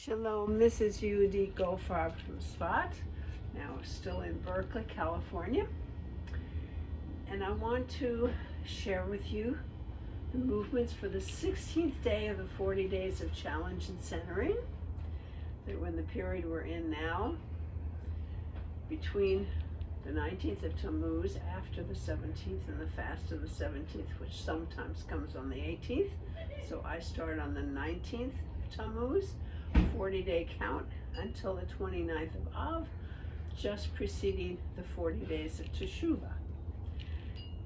Shalom, this is Yehudit Gofar from Sfat, now still in Berkeley, California. And I want to share with you the movements for the 16th day of the 40 days of challenge and centering. That we're in the period we're in now, between the 19th of Tammuz after the 17th and the fast of the 17th, which sometimes comes on the 18th. So I start on the 19th of Tammuz, 40-day count until the 29th of Av, just preceding the 40 days of Teshuvah.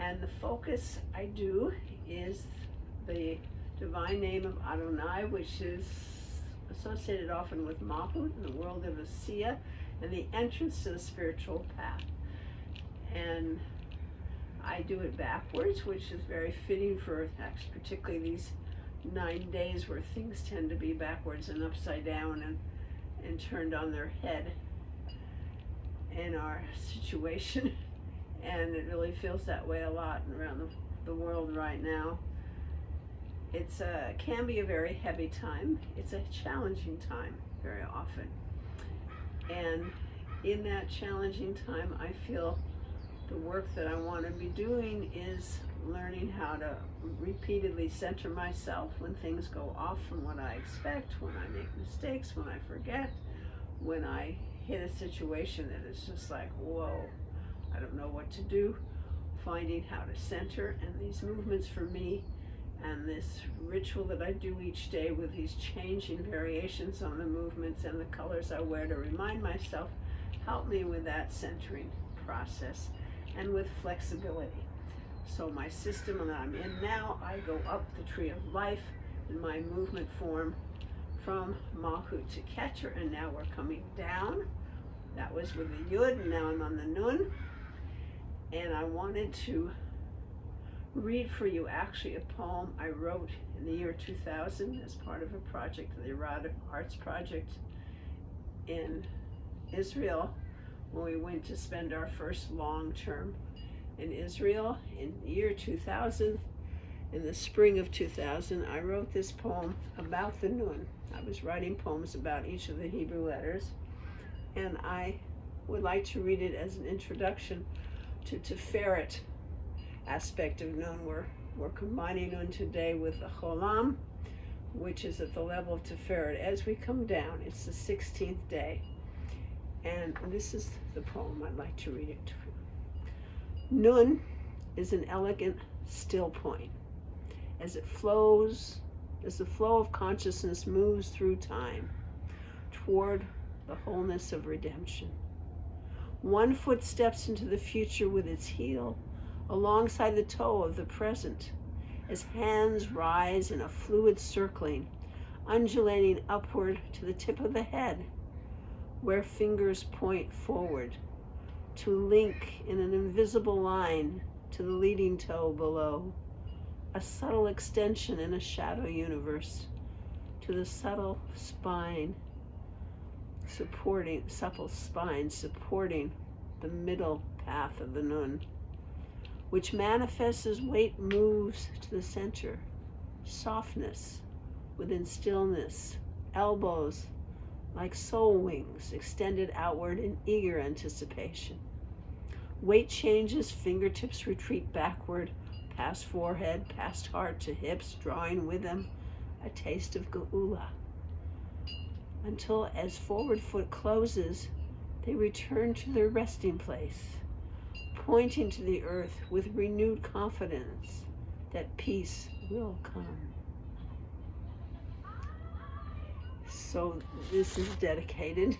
And the focus I do is the divine name of Adonai, which is associated often with Malchut in the world of Asiya, and the entrance to the spiritual path. And I do it backwards, which is very fitting for particularly these 9 days where things tend to be backwards and upside down and turned on their head in our situation. And it really feels that way a lot around the world right now. It can be a very heavy time. It's a challenging time very often. And in that challenging time, I feel the work that I want to be doing is learning how to repeatedly center myself when things go off from what I expect, when I make mistakes, when I forget, when I hit a situation that is just like, whoa, I don't know what to do. Finding how to center, and these movements for me and this ritual that I do each day with these changing variations on the movements and the colors I wear to remind myself help me with that centering process and with flexibility. So my system that I'm in now, I go up the Tree of Life in my movement form from Malchut to Keter, and now we're coming down. That was with the Yud, and now I'm on the Nun. And I wanted to read for you actually a poem I wrote in the year 2000 as part of a project, the Arts Project in Israel, when we went to spend our first long term in Israel in the year 2000. In the spring of 2000, I wrote this poem about the Nun. I was writing poems about each of the Hebrew letters, and I would like to read it as an introduction to Tiferet aspect of Nun. We're combining Nun today with the Cholam, which is at the level of Tiferet. As we come down, it's the 16th day. And this is the poem. I'd like to read it to you. Nun is an elegant still point. As it flows, as the flow of consciousness moves through time toward the wholeness of redemption. One foot steps into the future with its heel alongside the toe of the present, as hands rise in a fluid circling, undulating upward to the tip of the head, where fingers point forward to link in an invisible line to the leading toe below, a subtle extension in a shadow universe to the supple spine supporting the middle path of the Nun, which manifests as weight moves to the center, softness within stillness, elbows like soul wings extended outward in eager anticipation. Weight changes, fingertips retreat backward, past forehead, past heart to hips, drawing with them a taste of Geula. Until as forward foot closes, they return to their resting place, pointing to the earth with renewed confidence that peace will come. So this is dedicated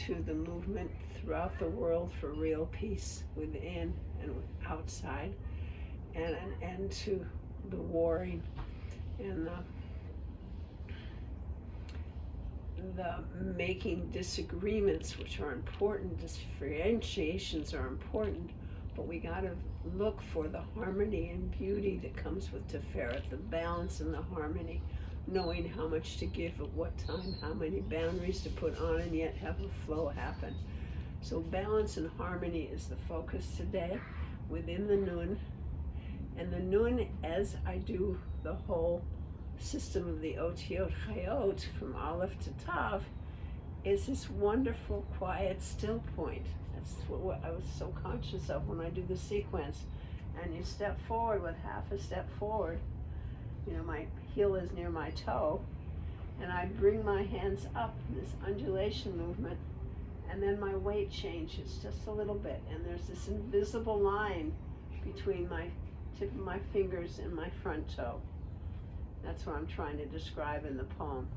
to the movement throughout the world for real peace within and outside, and an end to the warring and the making disagreements, which are important. Differentiations are important, but we got to look for the harmony and beauty that comes with Tiferet, the balance and the harmony, knowing how much to give at what time, how many boundaries to put on, and yet have a flow happen. So balance and harmony is the focus today within the Nun. And the Nun, as I do the whole system of the Otiyot Hayyot from Aleph to Tav is this wonderful, quiet, still point. That's what I was so conscious of when I do the sequence. And you step forward with half a step forward. My heel is near my toe. And I bring my hands up, this undulation movement, and then my weight changes just a little bit. And there's this invisible line between my tip of my fingers and my front toe. That's what I'm trying to describe in the poem.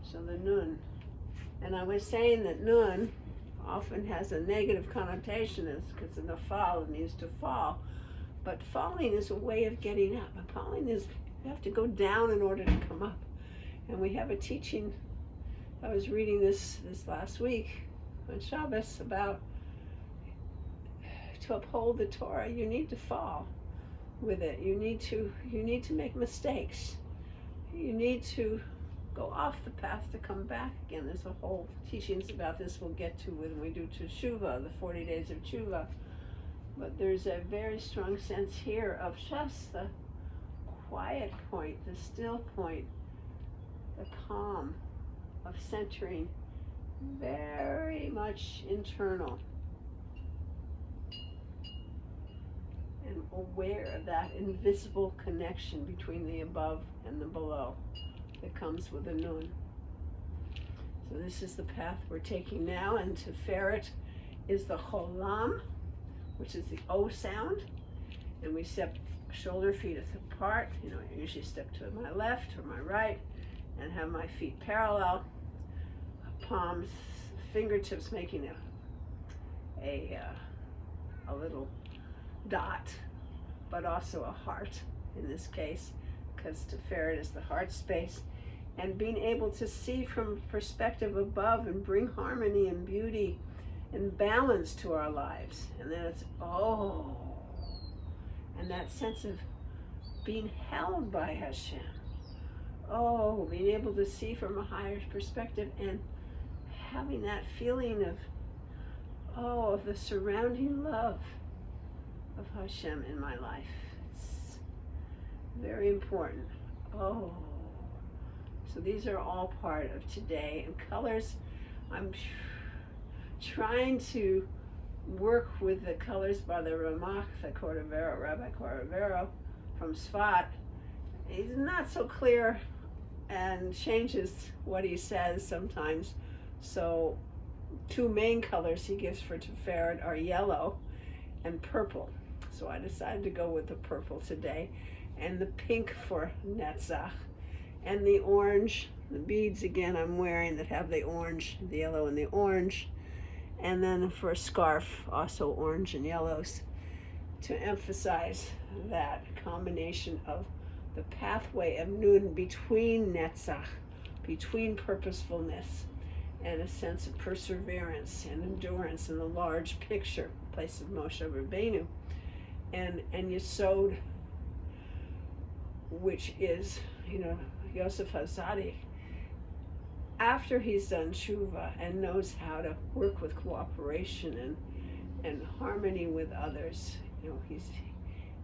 So the nun. And I was saying that nun often has a negative connotation because of the fall, it means to fall. But falling is a way of getting up. And falling is, you have to go down in order to come up. And we have a teaching, I was reading this last week on Shabbos about to uphold the Torah, you need to fall with it. You need to make mistakes. You need to go off the path to come back again. There's a whole teachings about this we'll get to when we do Teshuvah, the 40 days of Teshuvah. But there's a very strong sense here of just the quiet point, the still point, the calm of centering, very much internal. And aware of that invisible connection between the above and the below that comes with a nun. So this is the path we're taking now, and Tiferet is the Cholam, which is the O sound, and we step shoulder feet apart. I usually step to my left or my right and have my feet parallel, palms, fingertips making a little dot, but also a heart in this case, because Tiferet is the heart space, and being able to see from perspective above and bring harmony and beauty and balance to our lives. And then it's and that sense of being held by Hashem. Being able to see from a higher perspective and having that feeling of the surrounding love of Hashem in my life. It's very important. So these are all part of today. And colors, I'm trying to work with the colors by the Ramach, Rabbi Cordovero from Sfat. He's not so clear and changes what he says sometimes. So two main colors he gives for Tiferet are yellow and purple. So I decided to go with the purple today, and the pink for Netzach, and the orange, the beads again I'm wearing that have the orange, the yellow and the orange, and then for a scarf, also orange and yellows, to emphasize that combination of the pathway of Nun between Netzach, between purposefulness and a sense of perseverance and endurance in the large picture, place of Moshe Rabbeinu. And Yesod, which is, Yosef HaZadik, after he's done tshuva and knows how to work with cooperation and harmony with others,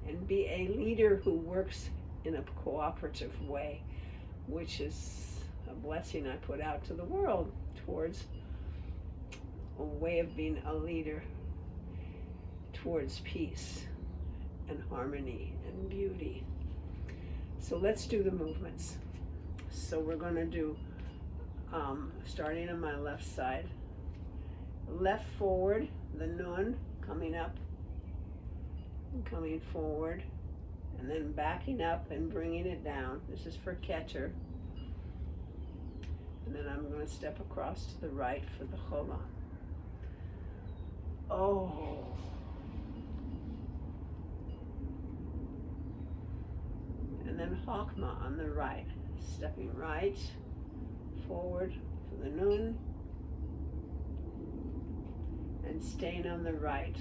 and be a leader who works in a cooperative way, which is a blessing I put out to the world towards a way of being a leader towards peace and harmony and beauty. So let's do the movements. So we're going to do, starting on my left side, left forward, the nun, coming up and coming forward, and then backing up and bringing it down. This is for Keter. And then I'm going to step across to the right for the Cholam. And then Chokmah on the right, stepping right forward for the nun and staying on the right.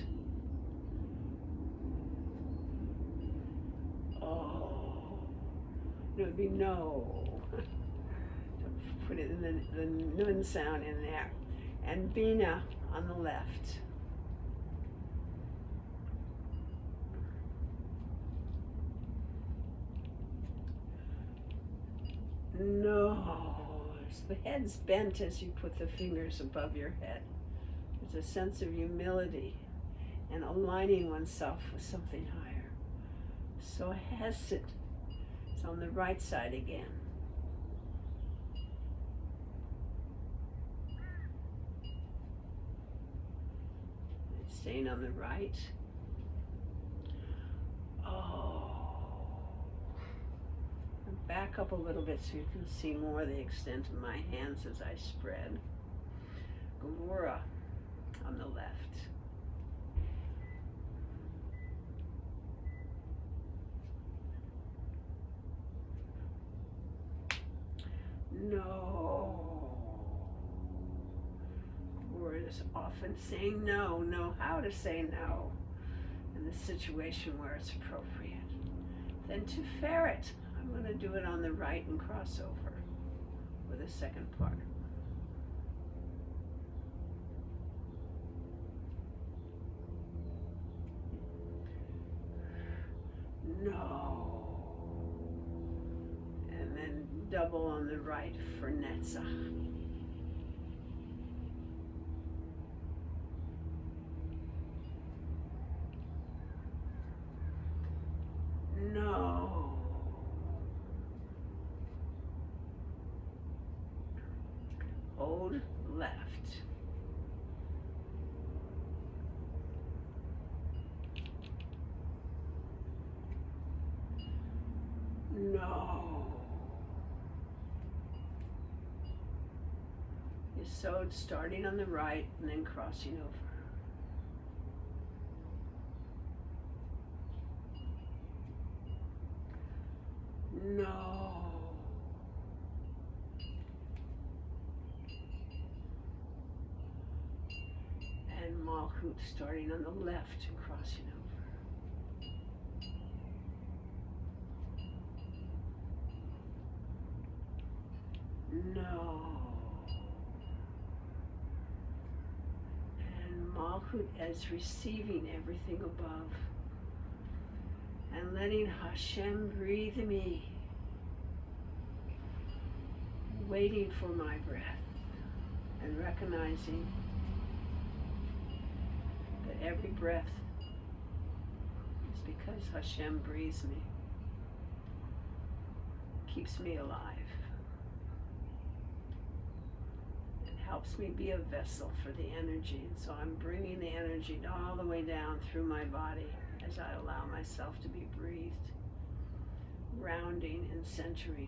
It would be no. Put it in the nun sound in there. And Bina on the left. Nose. The head's bent as you put the fingers above your head. There's a sense of humility and aligning oneself with something higher. So hesed. It's on the right side again. Staying on the right. And back up a little bit so you can see more the extent of my hands as I spread. Gevura on the left. No. Word is often saying no, know how to say no in the situation where it's appropriate. Then Tiferet. I'm going to do it on the right and cross over with the second part. No. And then double on the right for Netzach. No. Hold left. No. Yesod starting on the right and then crossing over. No. And Malchut starting on the left and crossing over. No. And Malchut as receiving everything above. And letting Hashem breathe in me. Waiting for my breath. And recognizing that every breath is because Hashem breathes me. Keeps me alive. It helps me be a vessel for the energy. And so I'm bringing the energy all the way down through my body as I allow myself to be breathed, rounding and centering,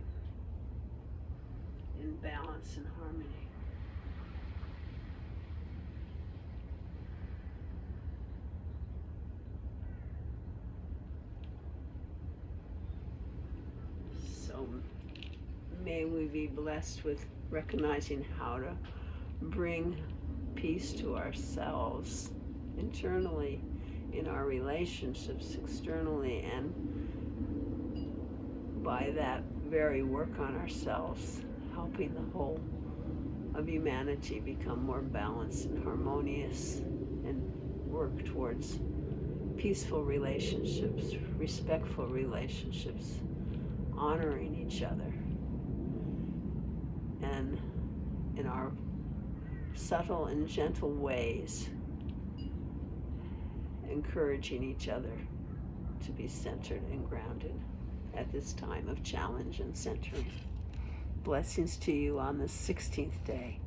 in balance and harmony. So may we be blessed with recognizing how to bring peace to ourselves internally, in our relationships externally, and by that very work on ourselves, helping the whole of humanity become more balanced and harmonious and work towards peaceful relationships, respectful relationships, honoring each other, and in our subtle and gentle ways, encouraging each other to be centered and grounded at this time of challenge and centering. Blessings to you on the 16th day.